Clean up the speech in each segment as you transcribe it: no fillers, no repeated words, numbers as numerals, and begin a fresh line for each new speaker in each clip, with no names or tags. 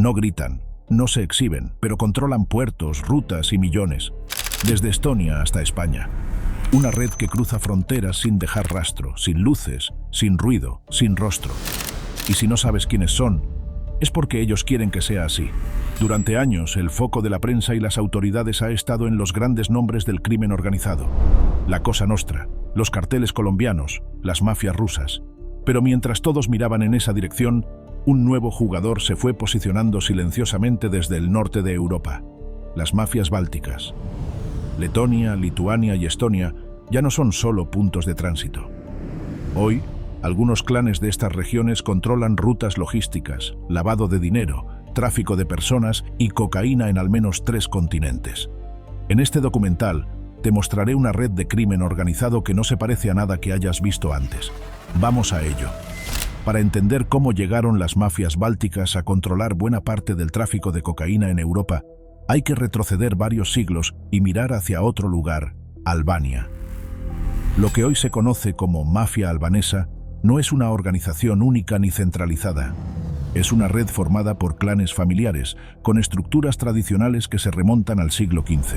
No gritan, no se exhiben, pero controlan puertos, rutas y millones. Desde Estonia hasta España. Una red que cruza fronteras sin dejar rastro, sin luces, sin ruido, sin rostro. Y si no sabes quiénes son, es porque ellos quieren que sea así. Durante años, el foco de la prensa y las autoridades ha estado en los grandes nombres del crimen organizado. La Cosa Nostra, los carteles colombianos, las mafias rusas. Pero mientras todos miraban en esa dirección, un nuevo jugador se fue posicionando silenciosamente desde el norte de Europa. Las mafias bálticas. Letonia, Lituania y Estonia ya no son solo puntos de tránsito. Hoy, algunos clanes de estas regiones controlan rutas logísticas, lavado de dinero, tráfico de personas y cocaína en al menos 3 continentes. En este documental te mostraré una red de crimen organizado que no se parece a nada que hayas visto antes. Vamos a ello. Para entender cómo llegaron las mafias bálticas a controlar buena parte del tráfico de cocaína en Europa, hay que retroceder varios siglos y mirar hacia otro lugar, Albania. Lo que hoy se conoce como mafia albanesa no es una organización única ni centralizada. Es una red formada por clanes familiares, con estructuras tradicionales que se remontan al siglo XV.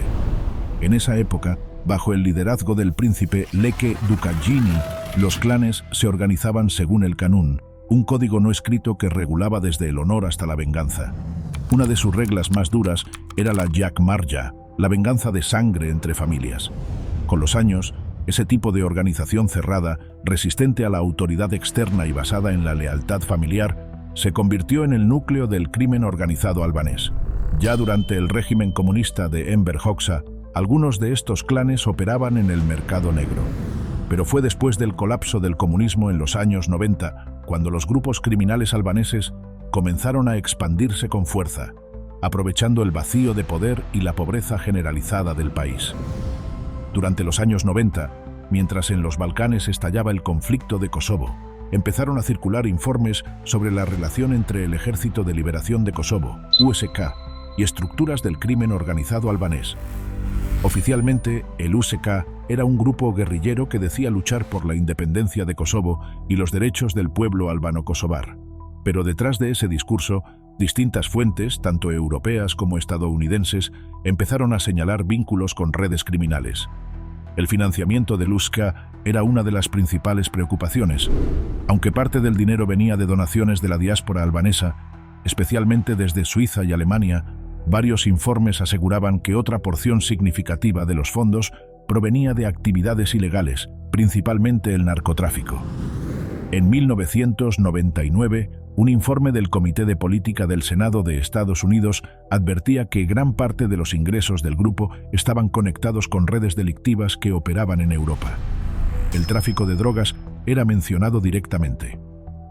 En esa época, bajo el liderazgo del príncipe Leke Dukagjini, los clanes se organizaban según el Kanun, un código no escrito que regulaba desde el honor hasta la venganza. Una de sus reglas más duras era la Jakmarja, la venganza de sangre entre familias. Con los años, ese tipo de organización cerrada, resistente a la autoridad externa y basada en la lealtad familiar, se convirtió en el núcleo del crimen organizado albanés. Ya durante el régimen comunista de Enver Hoxha, algunos de estos clanes operaban en el mercado negro. Pero fue después del colapso del comunismo en los años 90, cuando los grupos criminales albaneses comenzaron a expandirse con fuerza, aprovechando el vacío de poder y la pobreza generalizada del país. Durante los años 90, mientras en los Balcanes estallaba el conflicto de Kosovo, empezaron a circular informes sobre la relación entre el Ejército de Liberación de Kosovo, USK, y estructuras del crimen organizado albanés. Oficialmente, el USK era un grupo guerrillero que decía luchar por la independencia de Kosovo y los derechos del pueblo albano-kosovar. Pero detrás de ese discurso, distintas fuentes, tanto europeas como estadounidenses, empezaron a señalar vínculos con redes criminales. El financiamiento del USK era una de las principales preocupaciones. Aunque parte del dinero venía de donaciones de la diáspora albanesa, especialmente desde Suiza y Alemania, varios informes aseguraban que otra porción significativa de los fondos provenía de actividades ilegales, principalmente el narcotráfico. En 1999, un informe del Comité de Política del Senado de Estados Unidos advertía que gran parte de los ingresos del grupo estaban conectados con redes delictivas que operaban en Europa. El tráfico de drogas era mencionado directamente.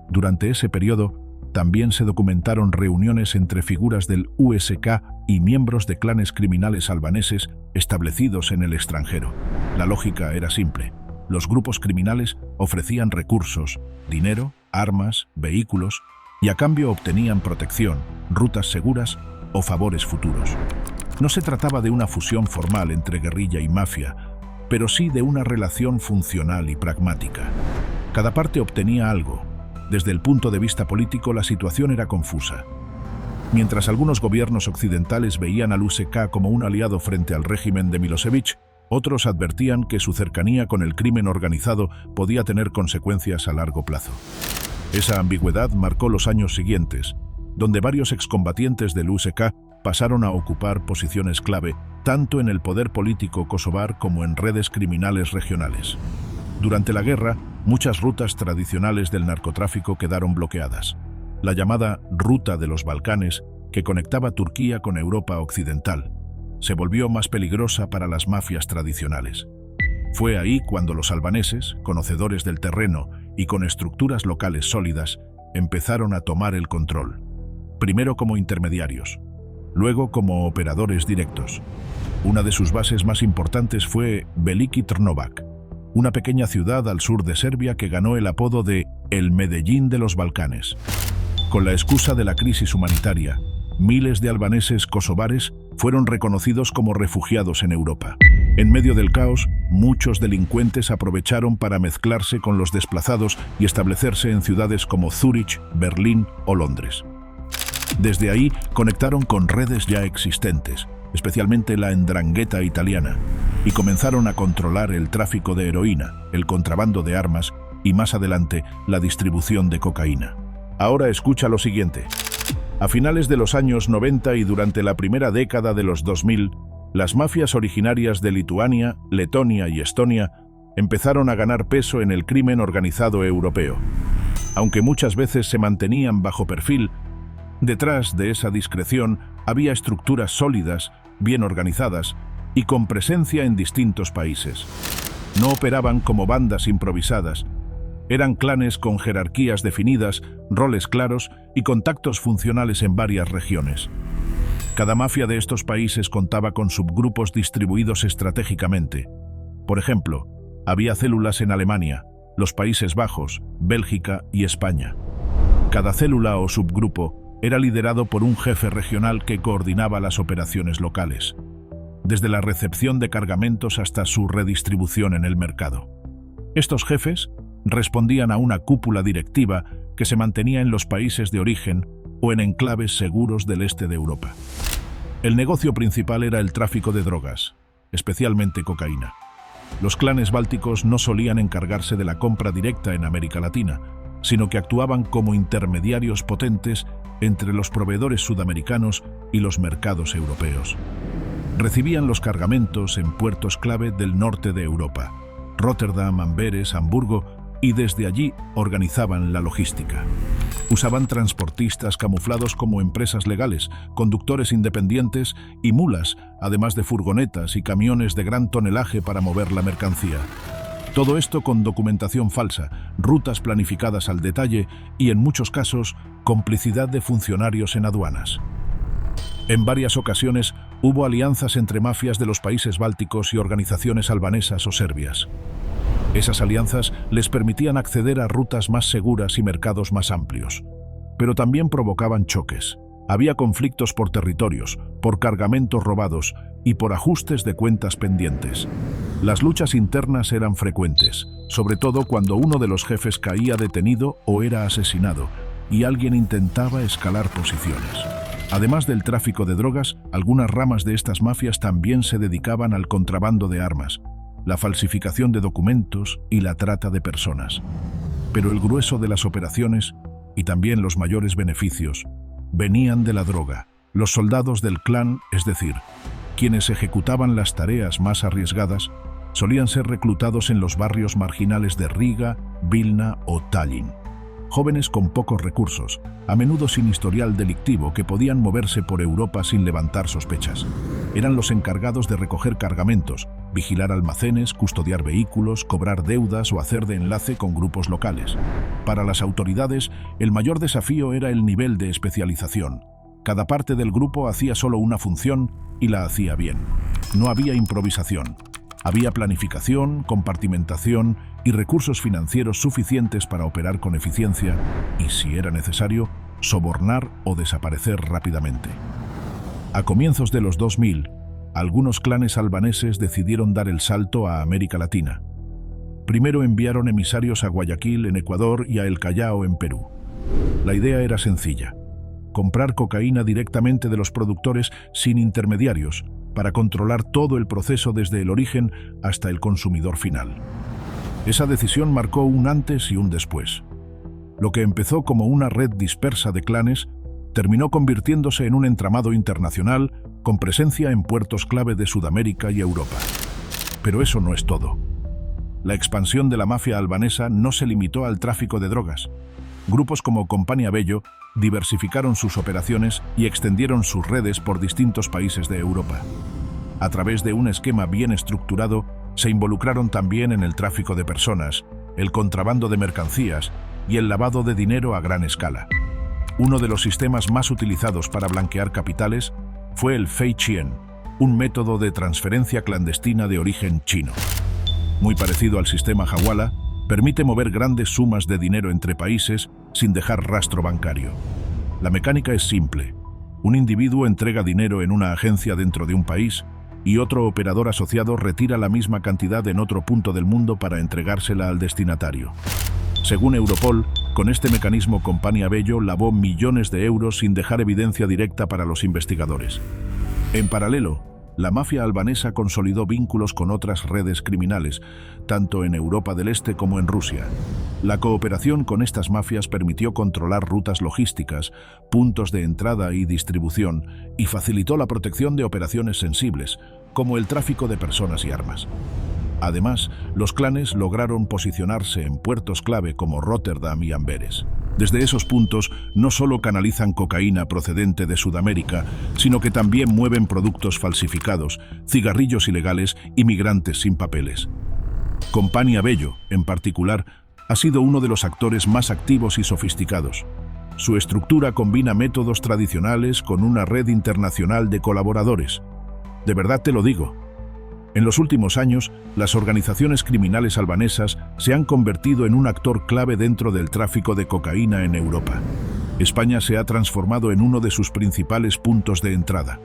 Durante ese periodo, también se documentaron reuniones entre figuras del USK y miembros de clanes criminales albaneses establecidos en el extranjero. La lógica era simple. Los grupos criminales ofrecían recursos, dinero, armas, vehículos, y a cambio obtenían protección, rutas seguras o favores futuros. No se trataba de una fusión formal entre guerrilla y mafia, pero sí de una relación funcional y pragmática. Cada parte obtenía algo. Desde el punto de vista político, la situación era confusa. Mientras algunos gobiernos occidentales veían al USK como un aliado frente al régimen de Milosevic, otros advertían que su cercanía con el crimen organizado podía tener consecuencias a largo plazo. Esa ambigüedad marcó los años siguientes, donde varios excombatientes del USK pasaron a ocupar posiciones clave, tanto en el poder político kosovar como en redes criminales regionales. Durante la guerra, muchas rutas tradicionales del narcotráfico quedaron bloqueadas. La llamada Ruta de los Balcanes, que conectaba Turquía con Europa occidental, se volvió más peligrosa para las mafias tradicionales. Fue ahí cuando los albaneses, conocedores del terreno y con estructuras locales sólidas, empezaron a tomar el control. Primero como intermediarios, luego como operadores directos. Una de sus bases más importantes fue Veliki Trnovac, una pequeña ciudad al sur de Serbia que ganó el apodo de el Medellín de los Balcanes. Con la excusa de la crisis humanitaria, miles de albaneses kosovares fueron reconocidos como refugiados en Europa. En medio del caos, muchos delincuentes aprovecharon para mezclarse con los desplazados y establecerse en ciudades como Zúrich, Berlín o Londres. Desde ahí conectaron con redes ya existentes, especialmente la 'ndrangheta italiana, y comenzaron a controlar el tráfico de heroína, el contrabando de armas y más adelante la distribución de cocaína. Ahora escucha lo siguiente. A finales de los años 90 y durante la primera década de los 2000, las mafias originarias de Lituania, Letonia y Estonia empezaron a ganar peso en el crimen organizado europeo. Aunque muchas veces se mantenían bajo perfil, detrás de esa discreción había estructuras sólidas, bien organizadas y con presencia en distintos países. No operaban como bandas improvisadas. Eran clanes con jerarquías definidas, roles claros y contactos funcionales en varias regiones. Cada mafia de estos países contaba con subgrupos distribuidos estratégicamente. Por ejemplo, había células en Alemania, los Países Bajos, Bélgica y España. Cada célula o subgrupo era liderado por un jefe regional que coordinaba las operaciones locales, desde la recepción de cargamentos hasta su redistribución en el mercado. Estos jefes respondían a una cúpula directiva que se mantenía en los países de origen o en enclaves seguros del este de Europa. El negocio principal era el tráfico de drogas, especialmente cocaína. Los clanes bálticos no solían encargarse de la compra directa en América Latina, sino que actuaban como intermediarios potentes entre los proveedores sudamericanos y los mercados europeos. Recibían los cargamentos en puertos clave del norte de Europa, Róterdam, Amberes, Hamburgo, y desde allí organizaban la logística. Usaban transportistas camuflados como empresas legales, conductores independientes y mulas, además de furgonetas y camiones de gran tonelaje para mover la mercancía. Todo esto con documentación falsa, rutas planificadas al detalle y, en muchos casos, complicidad de funcionarios en aduanas. En varias ocasiones hubo alianzas entre mafias de los países bálticos y organizaciones albanesas o serbias. Esas alianzas les permitían acceder a rutas más seguras y mercados más amplios, pero también provocaban choques. Había conflictos por territorios, por cargamentos robados y por ajustes de cuentas pendientes. Las luchas internas eran frecuentes, sobre todo cuando uno de los jefes caía detenido o era asesinado y alguien intentaba escalar posiciones. Además del tráfico de drogas, algunas ramas de estas mafias también se dedicaban al contrabando de armas, la falsificación de documentos y la trata de personas. Pero el grueso de las operaciones, y también los mayores beneficios, venían de la droga. Los soldados del clan, es decir, quienes ejecutaban las tareas más arriesgadas, solían ser reclutados en los barrios marginales de Riga, Vilna o Tallinn. Jóvenes con pocos recursos, a menudo sin historial delictivo, que podían moverse por Europa sin levantar sospechas. Eran los encargados de recoger cargamentos, vigilar almacenes, custodiar vehículos, cobrar deudas o hacer de enlace con grupos locales. Para las autoridades, el mayor desafío era el nivel de especialización. Cada parte del grupo hacía solo una función y la hacía bien. No había improvisación. Había planificación, compartimentación y recursos financieros suficientes para operar con eficiencia y, si era necesario, sobornar o desaparecer rápidamente. A comienzos de los 2000, algunos clanes albaneses decidieron dar el salto a América Latina. Primero enviaron emisarios a Guayaquil, en Ecuador, y a El Callao, en Perú. La idea era sencilla: comprar cocaína directamente de los productores sin intermediarios, para controlar todo el proceso desde el origen hasta el consumidor final. Esa decisión marcó un antes y un después. Lo que empezó como una red dispersa de clanes terminó convirtiéndose en un entramado internacional con presencia en puertos clave de Sudamérica y Europa. Pero eso no es todo. La expansión de la mafia albanesa no se limitó al tráfico de drogas. Grupos como Compania Bello diversificaron sus operaciones y extendieron sus redes por distintos países de Europa. A través de un esquema bien estructurado, se involucraron también en el tráfico de personas, el contrabando de mercancías y el lavado de dinero a gran escala. Uno de los sistemas más utilizados para blanquear capitales fue el Fei Chien, un método de transferencia clandestina de origen chino. Muy parecido al sistema Hawala, permite mover grandes sumas de dinero entre países sin dejar rastro bancario. La mecánica es simple. Un individuo entrega dinero en una agencia dentro de un país y otro operador asociado retira la misma cantidad en otro punto del mundo para entregársela al destinatario. Según Europol, Con este mecanismo, Compania Bello lavó millones de euros sin dejar evidencia directa para los investigadores. En paralelo, la mafia albanesa consolidó vínculos con otras redes criminales, tanto en Europa del Este como en Rusia. La cooperación con estas mafias permitió controlar rutas logísticas, puntos de entrada y distribución, y facilitó la protección de operaciones sensibles, como el tráfico de personas y armas. Además, los clanes lograron posicionarse en puertos clave como Róterdam y Amberes. Desde esos puntos no solo canalizan cocaína procedente de Sudamérica, sino que también mueven productos falsificados, cigarrillos ilegales y migrantes sin papeles. Compania Bello, en particular, ha sido uno de los actores más activos y sofisticados. Su estructura combina métodos tradicionales con una red internacional de colaboradores. De verdad te lo digo. En los últimos años, las organizaciones criminales albanesas se han convertido en un actor clave dentro del tráfico de cocaína en Europa. España se ha transformado en uno de sus principales puntos de entrada.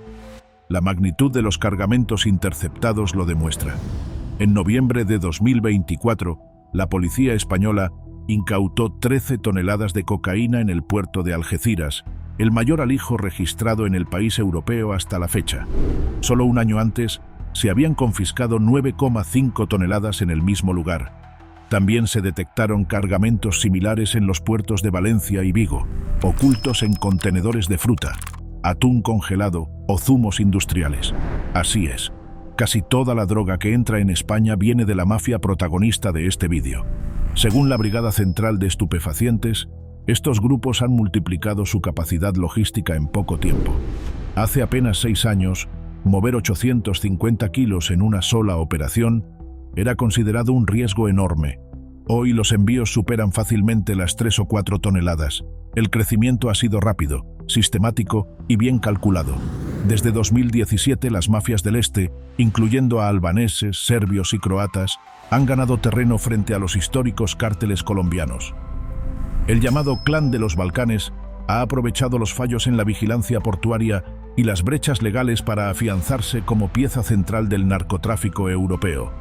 La magnitud de los cargamentos interceptados lo demuestra. En noviembre de 2024, la policía española incautó 13 toneladas de cocaína en el puerto de Algeciras, el mayor alijo registrado en el país europeo hasta la fecha. Solo un año antes, se habían confiscado 9,5 toneladas en el mismo lugar. También se detectaron cargamentos similares en los puertos de Valencia y Vigo, ocultos en contenedores de fruta, atún congelado o zumos industriales. Así es, casi toda la droga que entra en España viene de la mafia protagonista de este vídeo. Según la Brigada Central de Estupefacientes, estos grupos han multiplicado su capacidad logística en poco tiempo. Hace apenas 6 años, mover 850 kilos en una sola operación era considerado un riesgo enorme. Hoy los envíos superan fácilmente las 3 o 4 toneladas. El crecimiento ha sido rápido, sistemático y bien calculado. Desde 2017 las mafias del este, incluyendo a albaneses, serbios y croatas, han ganado terreno frente a los históricos cárteles colombianos. El llamado Clan de los Balcanes ha aprovechado los fallos en la vigilancia portuaria y las brechas legales para afianzarse como pieza central del narcotráfico europeo.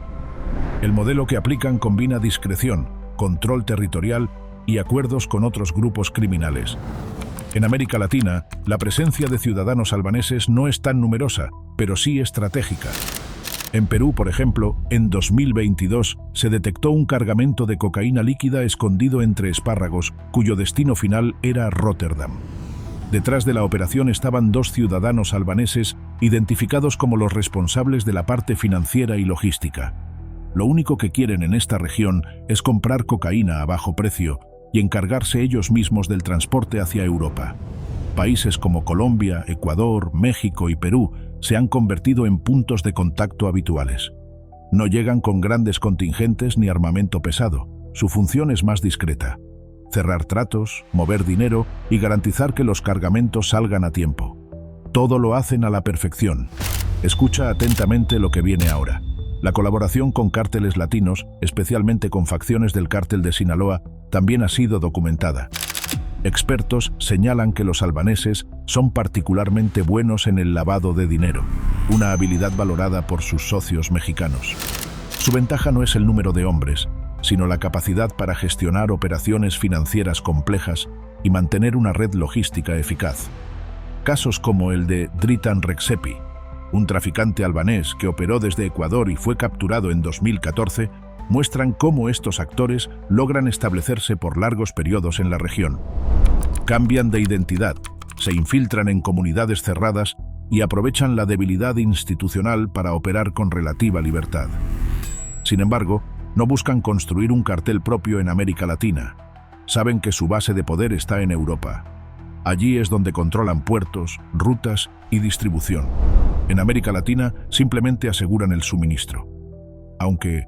El modelo que aplican combina discreción, control territorial y acuerdos con otros grupos criminales. En América Latina, la presencia de ciudadanos albaneses no es tan numerosa, pero sí estratégica. En Perú, por ejemplo, en 2022 se detectó un cargamento de cocaína líquida escondido entre espárragos, cuyo destino final era Róterdam. Detrás de la operación estaban 2 ciudadanos albaneses identificados como los responsables de la parte financiera y logística. Lo único que quieren en esta región es comprar cocaína a bajo precio y encargarse ellos mismos del transporte hacia Europa. Países como Colombia, Ecuador, México y Perú se han convertido en puntos de contacto habituales. No llegan con grandes contingentes ni armamento pesado. Su función es más discreta: cerrar tratos, mover dinero y garantizar que los cargamentos salgan a tiempo. Todo lo hacen a la perfección. Escucha atentamente lo que viene ahora. La colaboración con cárteles latinos, especialmente con facciones del cártel de Sinaloa, también ha sido documentada. Expertos señalan que los albaneses son particularmente buenos en el lavado de dinero, una habilidad valorada por sus socios mexicanos. Su ventaja no es el número de hombres, sino la capacidad para gestionar operaciones financieras complejas y mantener una red logística eficaz. Casos como el de Dritan Rexepi, un traficante albanés que operó desde Ecuador y fue capturado en 2014, muestran cómo estos actores logran establecerse por largos periodos en la región. Cambian de identidad, se infiltran en comunidades cerradas y aprovechan la debilidad institucional para operar con relativa libertad. Sin embargo, no buscan construir un cartel propio en América Latina. Saben que su base de poder está en Europa. Allí es donde controlan puertos, rutas y distribución. En América Latina simplemente aseguran el suministro. Aunque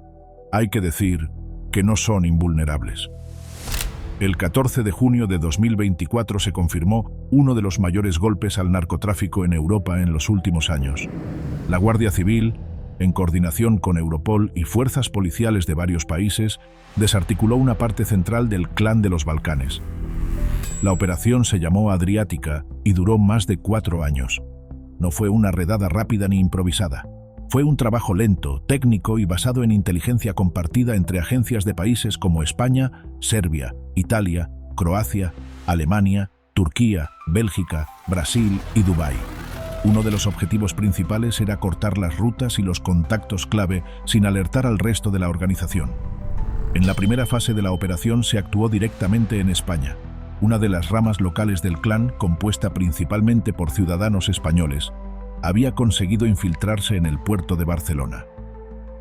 hay que decir que no son invulnerables. El 14 de junio de 2024 se confirmó uno de los mayores golpes al narcotráfico en Europa en los últimos años. La Guardia Civil, en coordinación con Europol y fuerzas policiales de varios países, desarticuló una parte central del Clan de los Balcanes. La operación se llamó Adriática y duró más de 4 años. No fue una redada rápida ni improvisada. Fue un trabajo lento, técnico y basado en inteligencia compartida entre agencias de países como España, Serbia, Italia Croacia, Alemania, Turquía, Bélgica, Brasil y Dubái. Uno de los objetivos principales era cortar las rutas y los contactos clave sin alertar al resto de la organización. En la primera fase de la operación se actuó directamente en España, una de las ramas locales del clan, compuesta principalmente por ciudadanos españoles, había conseguido infiltrarse en el puerto de Barcelona.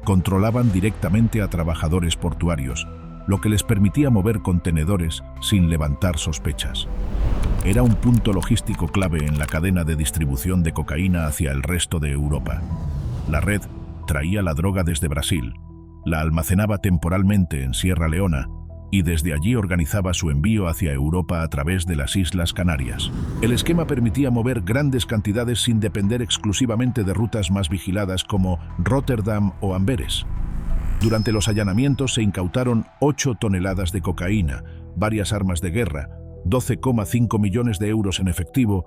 Controlaban directamente a trabajadores portuarios, lo que les permitía mover contenedores sin levantar sospechas. Era un punto logístico clave en la cadena de distribución de cocaína hacia el resto de Europa. La red traía la droga desde Brasil, la almacenaba temporalmente en Sierra Leona y desde allí organizaba su envío hacia Europa a través de las Islas Canarias. El esquema permitía mover grandes cantidades sin depender exclusivamente de rutas más vigiladas como Rotterdam o Amberes. Durante los allanamientos se incautaron 8 toneladas de cocaína, varias armas de guerra, 12,5 millones de euros en efectivo,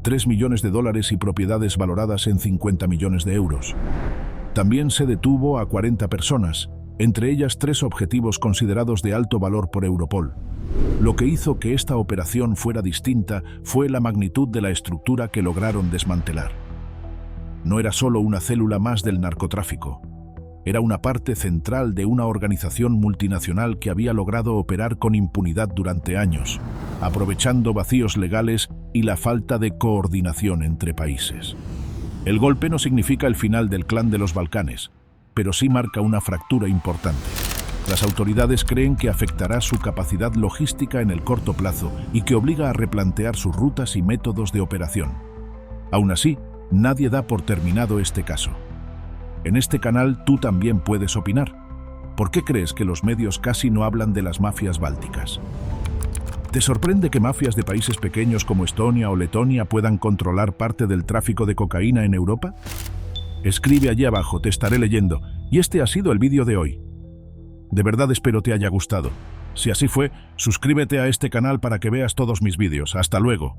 3 millones de dólares y propiedades valoradas en 50 millones de euros. También se detuvo a 40 personas, entre ellas 3 objetivos considerados de alto valor por Europol. Lo que hizo que esta operación fuera distinta fue la magnitud de la estructura que lograron desmantelar. No era solo una célula más del narcotráfico. Era una parte central de una organización multinacional que había logrado operar con impunidad durante años, aprovechando vacíos legales y la falta de coordinación entre países. El golpe no significa el final del clan de los Balcanes, pero sí marca una fractura importante. Las autoridades creen que afectará su capacidad logística en el corto plazo y que obliga a replantear sus rutas y métodos de operación. Aún así, nadie da por terminado este caso. En este canal tú también puedes opinar. ¿Por qué crees que los medios casi no hablan de las mafias bálticas? ¿Te sorprende que mafias de países pequeños como Estonia o Letonia puedan controlar parte del tráfico de cocaína en Europa? Escribe allí abajo, te estaré leyendo. Y este ha sido el vídeo de hoy. De verdad espero te haya gustado. Si así fue, suscríbete a este canal para que veas todos mis vídeos. Hasta luego.